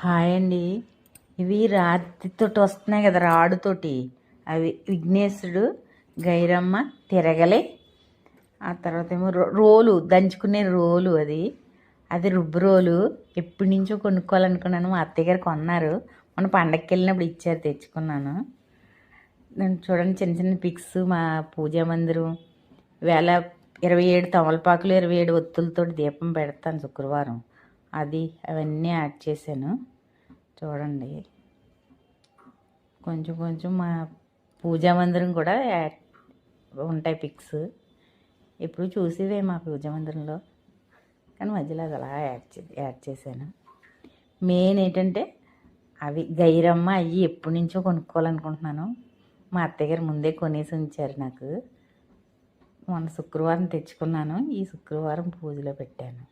Hi అండి. ఇవి రాతితోటి వస్తున్నాయి కదా, రాడుతోటి. అవి విఘ్నేశుడు, గైరమ్మ, తిరగలి. ఆ తర్వాత ఏమో రోలు, దంచుకునే రోలు. అది అది రుబ్బు రోలు. ఎప్పటి నుంచో కొనుక్కోవాలనుకున్నాను. మా అత్తయ్య గారు కొన్నారు. మన పండగకి వెళ్ళినప్పుడు ఇచ్చారు, తెచ్చుకున్నాను. నేను చూడండి, చిన్న చిన్న పిక్స్. మా పూజా మందిరం వేళ 27 తమలపాకులు, 27 ఒత్తులతో దీపం పెడతాను శుక్రవారం. అవన్నీ యాడ్ చేశాను. చూడండి, కొంచెం కొంచెం మా పూజా మందిరం కూడా ఉంటాయి పిక్స్. ఎప్పుడు చూసేవే మా పూజా మందిరంలో, కానీ మధ్యలో అది అలా యాడ్ చేశాను. మెయిన్ ఏంటంటే అవి గైరమ్మ ఎప్పటి నుంచో కొనుక్కోవాలనుకుంటున్నాను. మా అత్తయ్య గారు ముందే కొనేసి ఉంచారు నాకు. మొన్న శుక్రవారం తెచ్చుకున్నాను. ఈ శుక్రవారం పూజలో పెట్టాను.